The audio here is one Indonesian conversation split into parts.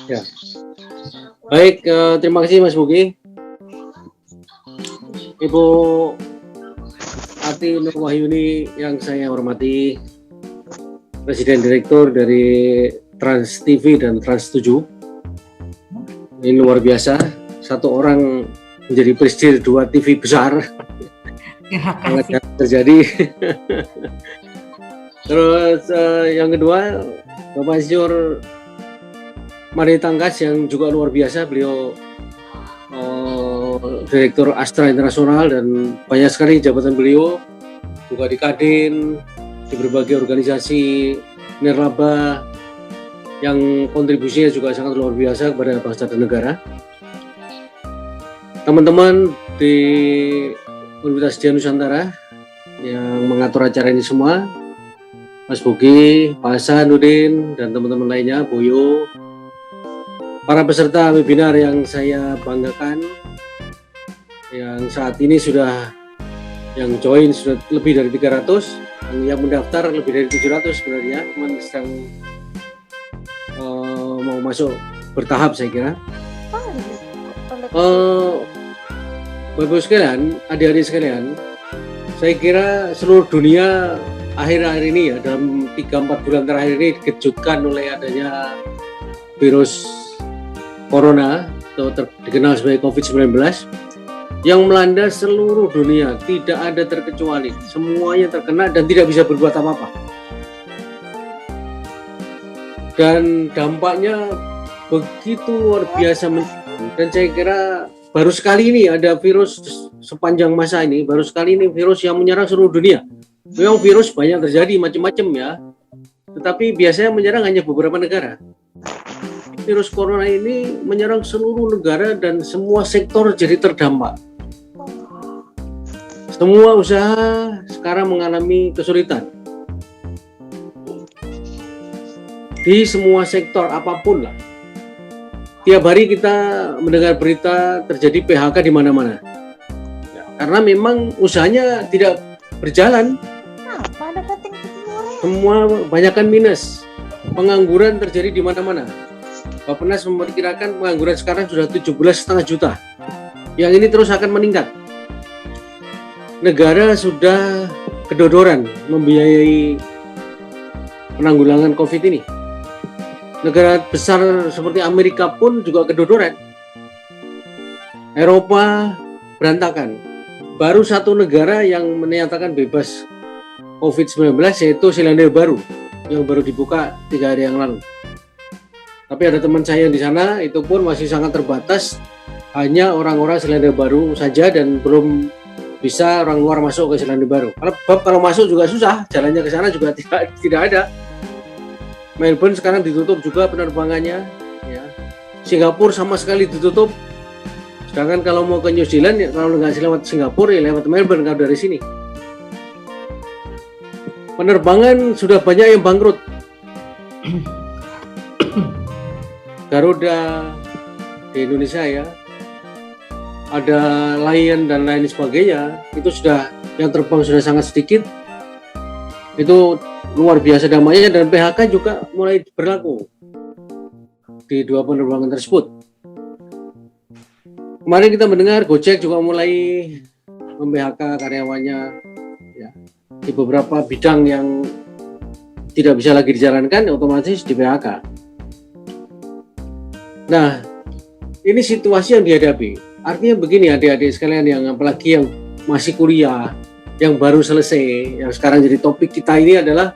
Ya, baik, terima kasih Mas Bugi. Ibu Ati Nur Wahyuni yang saya hormati, Presiden Direktur dari Trans TV dan Trans 7. Ini luar biasa, satu orang menjadi presiden 2 TV besar. Sangat terjadi. Terus yang kedua, Bapak Insinyur Mari Tangkas yang juga luar biasa, beliau Direktur Astra Internasional dan banyak sekali jabatan beliau juga di Kadin, di berbagai organisasi nirlaba yang kontribusinya juga sangat luar biasa kepada bangsa dan negara. Teman-teman di Universitas Dian Nusantara yang mengatur acara ini semua, Mas Bugi, Pak Hasan, Nudin, dan teman-teman lainnya, Boyo, para peserta webinar yang saya banggakan, yang saat ini sudah yang join sudah lebih dari 300, yang mendaftar lebih dari 700 sebenarnya, teman sedang mau masuk bertahap saya kira. Bapak sekalian, adik-adik sekalian, saya kira seluruh dunia akhir-akhir ini ya, dalam 3-4 bulan terakhir ini dikejutkan oleh adanya virus Corona atau dikenal sebagai COVID-19 yang melanda seluruh dunia, tidak ada terkecuali, semuanya terkena dan tidak bisa berbuat apa-apa. Dan dampaknya begitu luar biasa, dan saya kira baru sekali ini ada virus sepanjang masa ini, baru sekali ini virus yang menyerang seluruh dunia. Memang virus banyak terjadi macam-macam ya, tetapi biasanya menyerang hanya beberapa negara. Virus corona ini menyerang seluruh negara dan semua sektor jadi terdampak. Semua usaha sekarang mengalami kesulitan. Di semua sektor apapun lah. Tiap hari kita mendengar berita terjadi PHK di mana-mana. Ya, karena memang usahanya tidak berjalan. Semua banyakkan minus. Pengangguran terjadi di mana-mana. Bappenas memperkirakan pengangguran sekarang sudah 17,5 juta. Yang ini terus akan meningkat. Negara sudah kedodoran membiayai penanggulangan COVID ini. Negara besar seperti Amerika pun juga kedodoran. Eropa berantakan. Baru satu negara yang menyatakan bebas COVID-19 yaitu Selandia Baru yang baru dibuka 3 hari yang lalu. Tapi ada teman saya di sana, itu pun masih sangat terbatas, hanya orang-orang Selandia Baru saja dan belum bisa orang luar masuk ke Selandia Baru. Kalau masuk juga susah, jalannya ke sana juga tidak ada. Melbourne sekarang ditutup juga penerbangannya, ya. Singapura sama sekali ditutup. Sedangkan kalau mau ke New Zealand, ya, kalau nggak lewat Singapura, ya lewat Melbourne kalau dari sini. Penerbangan sudah banyak yang bangkrut. Garuda di Indonesia ya, ada Lion dan lain sebagainya, itu sudah yang terbang sudah sangat sedikit. Itu luar biasa dampaknya, dan PHK juga mulai berlaku di 2 penerbangan tersebut. Kemarin kita mendengar Gojek juga mulai mem-PHK karyawannya ya, di beberapa bidang yang tidak bisa lagi dijalankan, otomatis di PHK. Nah, ini situasi yang dihadapi. Artinya begini adik-adik sekalian, yang apalagi yang masih kuliah, yang baru selesai, yang sekarang jadi topik kita ini adalah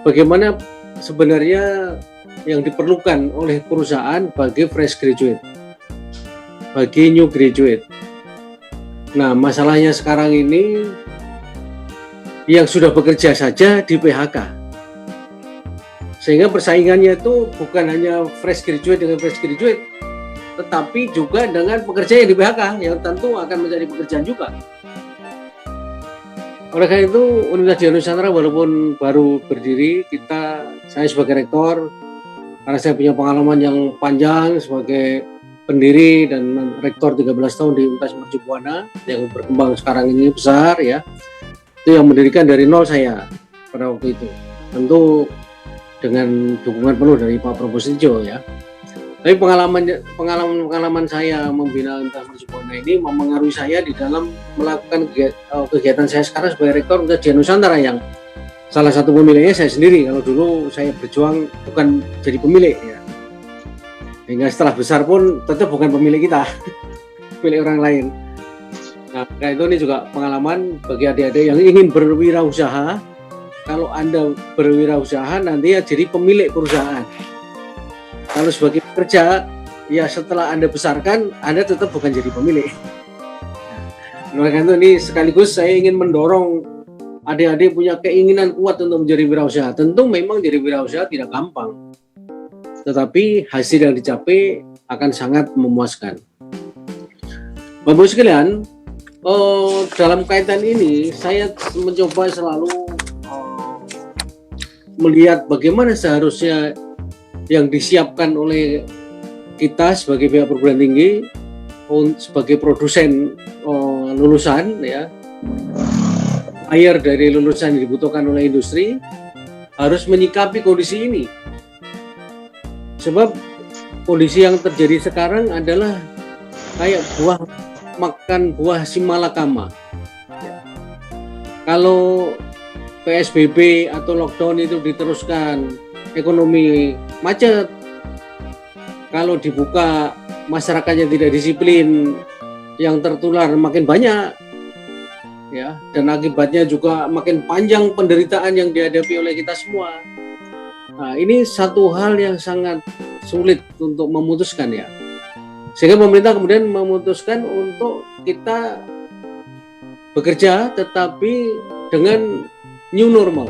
bagaimana sebenarnya yang diperlukan oleh perusahaan bagi fresh graduate, bagi new graduate. Nah, masalahnya sekarang ini yang sudah bekerja saja di PHK. Sehingga persaingannya itu bukan hanya fresh graduate dengan fresh graduate, tetapi juga dengan pekerja yang di PHK, yang tentu akan mencari pekerjaan juga. Oleh karena itu, Universitas Dian Nusantara walaupun baru berdiri, saya sebagai rektor, karena saya punya pengalaman yang panjang sebagai pendiri dan rektor 13 tahun di Universitas Mercu Buana yang berkembang sekarang ini besar ya, itu yang mendirikan dari nol saya. pada waktu itu. Tentu dengan dukungan penuh dari Pak Prabowo Subianto ya. Tapi pengalaman saya membina Universitas Mercubuana ini mempengaruhi saya di dalam melakukan kegiatan saya sekarang sebagai rektor Universitas Nusantara, yang salah satu pemiliknya saya sendiri. Kalau dulu saya berjuang bukan jadi pemilik ya, hingga setelah besar pun tetap bukan pemilik kita, milik orang lain. Nah, itu ini juga pengalaman bagi adik-adik yang ingin berwirausaha. Kalau Anda berwirausaha nanti ya jadi pemilik perusahaan. Kalau sebagai pekerja, ya setelah Anda besarkan, Anda tetap bukan jadi pemilik. Nah, itu ini sekaligus saya ingin mendorong adik-adik punya keinginan kuat untuk menjadi wirausaha. Tentu memang jadi wirausaha tidak gampang, tetapi hasil yang dicapai akan sangat memuaskan. Bapak-Ibu sekalian, dalam kaitan ini saya mencoba selalu melihat bagaimana seharusnya yang disiapkan oleh kita sebagai pihak perguruan tinggi sebagai produsen lulusan ya, air dari lulusan yang dibutuhkan oleh industri harus menyikapi kondisi ini. Sebab kondisi yang terjadi sekarang adalah kayak makan buah si malakama. Kalau PSBB atau lockdown itu diteruskan, ekonomi macet. Kalau dibuka, masyarakatnya tidak disiplin, yang tertular makin banyak, ya, dan akibatnya juga makin panjang penderitaan yang dihadapi oleh kita semua. Nah, ini satu hal yang sangat sulit untuk memutuskan ya. Sehingga pemerintah kemudian memutuskan untuk kita bekerja, tetapi dengan new normal.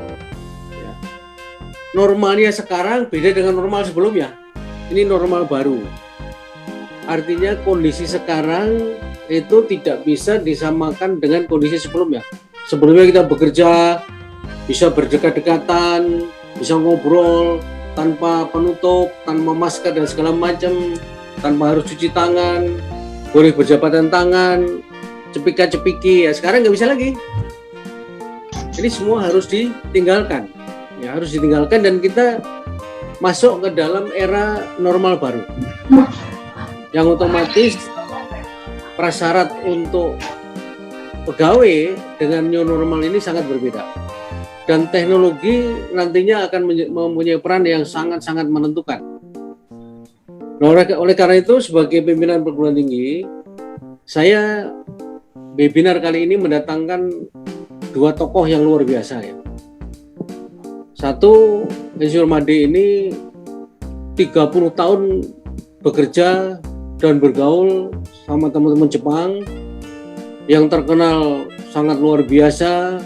Normalnya sekarang beda dengan normal sebelumnya. Ini normal baru. Artinya kondisi sekarang itu tidak bisa disamakan dengan kondisi sebelumnya. Sebelumnya kita bekerja bisa berdekat-dekatan, bisa ngobrol tanpa penutup, tanpa masker dan segala macam, tanpa harus cuci tangan, boleh berjabatan tangan, cepika-cepiki. Ya, sekarang nggak bisa lagi. Ini semua harus ditinggalkan. Ya, harus ditinggalkan dan kita masuk ke dalam era normal baru yang otomatis prasyarat untuk pegawai dengan new normal ini sangat berbeda, dan teknologi nantinya akan mempunyai peran yang sangat-sangat menentukan. Nah, oleh karena itu sebagai pimpinan perguruan tinggi, saya webinar kali ini mendatangkan dua tokoh yang luar biasa ya. Satu, Insinyur Made ini 30 tahun bekerja dan bergaul sama teman-teman Jepang yang terkenal sangat luar biasa,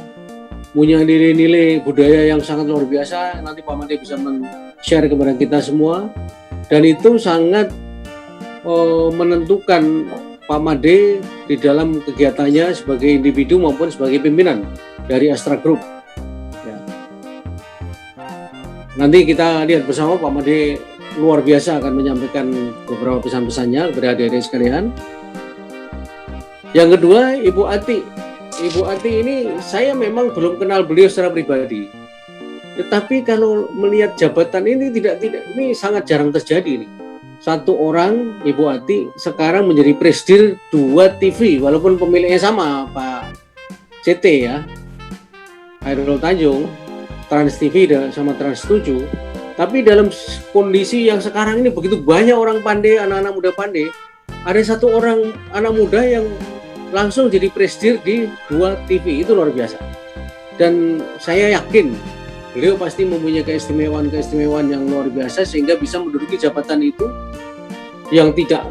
punya nilai-nilai budaya yang sangat luar biasa. Nanti Pak Made bisa men-share kepada kita semua, dan itu sangat menentukan Pak Made di dalam kegiatannya sebagai individu maupun sebagai pimpinan dari Astra Group. Nanti kita lihat bersama Pak Made luar biasa akan menyampaikan beberapa pesan-pesannya kepada adik-adik sekalian. Yang kedua, Ibu Ati. Ibu Ati ini saya memang belum kenal beliau secara pribadi. Tetapi kalau melihat jabatan ini tidak ini sangat jarang terjadi nih. Satu orang, Ibu Ati, sekarang menjadi presidir 2 TV walaupun pemiliknya sama Pak CT ya, Hairul Tanjung, Trans TV sama Trans 7. Tapi dalam kondisi yang sekarang ini begitu banyak orang pandai, anak-anak muda pandai, ada satu orang anak muda yang langsung jadi presidir di 2 TV. Itu luar biasa. Dan saya yakin beliau pasti mempunyai keistimewaan yang luar biasa sehingga bisa menduduki jabatan itu yang tidak,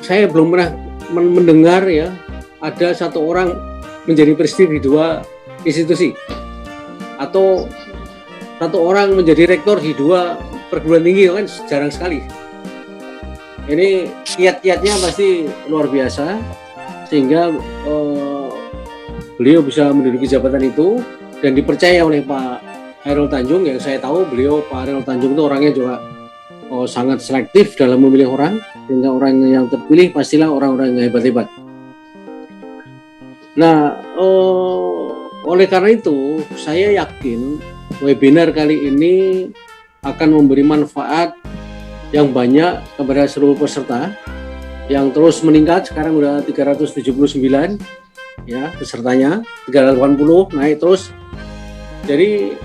saya belum pernah mendengar ya ada satu orang menjadi presidir di 2 institusi, atau satu orang menjadi rektor di 2 perguruan tinggi, kan jarang sekali. Ini kiat-kiatnya pasti luar biasa sehingga beliau bisa menduduki jabatan itu dan dipercaya oleh Pak Hairul Tanjung. Yang saya tahu beliau, Pak Hairul Tanjung itu orangnya juga sangat selektif dalam memilih orang, sehingga orang yang terpilih pastilah orang-orang yang hebat-hebat. Nah, oleh karena itu saya yakin webinar kali ini akan memberi manfaat yang banyak kepada seluruh peserta yang terus meningkat. Sekarang udah 379 ya pesertanya, 380 naik terus. Jadi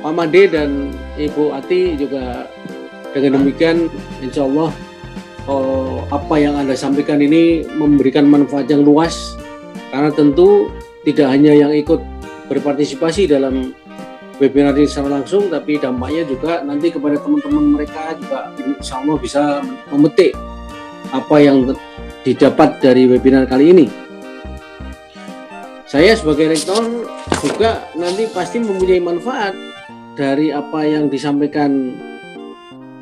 Pak Made dan Ibu Ati juga dengan demikian insya Allah apa yang Anda sampaikan ini memberikan manfaat yang luas, karena tentu tidak hanya yang ikut berpartisipasi dalam webinar ini secara langsung, tapi dampaknya juga nanti kepada teman-teman mereka juga insya Allah bisa memetik apa yang didapat dari webinar kali ini. Saya sebagai rektor juga nanti pasti mempunyai manfaat dari apa yang disampaikan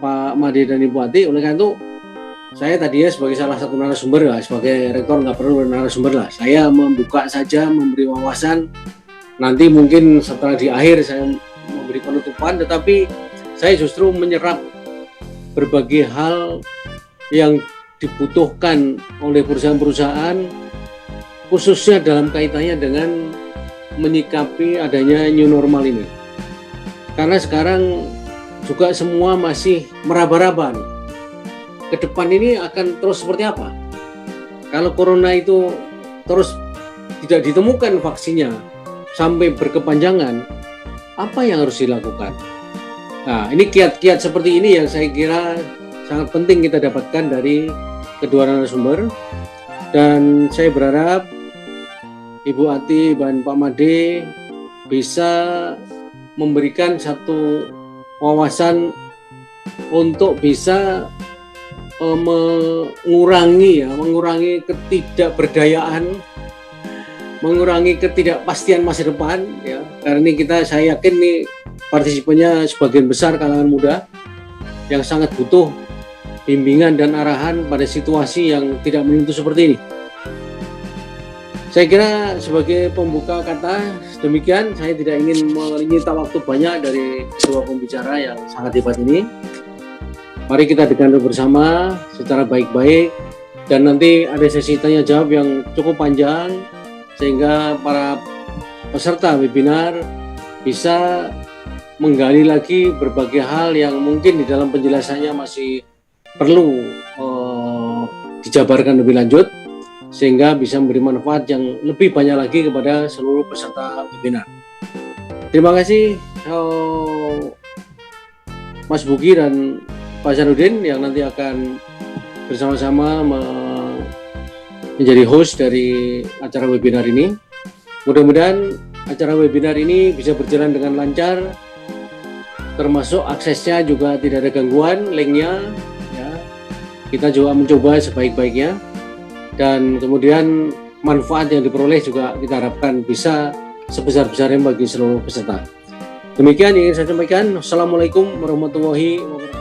Pak Made dan Ibu Ati. Oleh karena itu saya tadinya sebagai salah satu narasumber lah, sebagai rektor nggak perlu narasumber lah, saya membuka saja, memberi wawasan. Nanti mungkin setelah di akhir saya memberi penutupan, tetapi saya justru menyerap berbagai hal yang dibutuhkan oleh perusahaan-perusahaan, khususnya dalam kaitannya dengan menyikapi adanya new normal ini. Karena sekarang juga semua masih meraba-raba nih, ke depan ini akan terus seperti apa? Kalau corona itu terus tidak ditemukan vaksinnya sampai berkepanjangan, apa yang harus dilakukan? Nah, ini kiat-kiat seperti ini yang saya kira sangat penting kita dapatkan dari kedua narasumber. Dan saya berharap Ibu Ati dan Pak Made bisa memberikan satu wawasan untuk bisa mengurangi ketidakberdayaan, mengurangi ketidakpastian masa depan ya. Karena ini saya yakin nih partisipannya sebagian besar kalangan muda yang sangat butuh bimbingan dan arahan pada situasi yang tidak menentu seperti ini. Saya kira sebagai pembuka kata demikian, saya tidak ingin menyita waktu banyak dari kedua pembicara yang sangat hebat ini. Mari kita dengar bersama secara baik-baik, dan nanti ada sesi tanya jawab yang cukup panjang sehingga para peserta webinar bisa menggali lagi berbagai hal yang mungkin di dalam penjelasannya masih perlu dijabarkan lebih lanjut, sehingga bisa memberi manfaat yang lebih banyak lagi kepada seluruh peserta webinar. Terima kasih Mas Bugi dan Pak Sanudin yang nanti akan bersama-sama menjadi host dari acara webinar ini. Mudah-mudahan acara webinar ini bisa berjalan dengan lancar, termasuk aksesnya juga tidak ada gangguan, linknya ya. Kita juga mencoba sebaik-baiknya, dan kemudian manfaat yang diperoleh juga kita harapkan bisa sebesar-besarnya bagi seluruh peserta. Demikian yang ingin saya sampaikan. Assalamualaikum warahmatullahi wabarakatuh.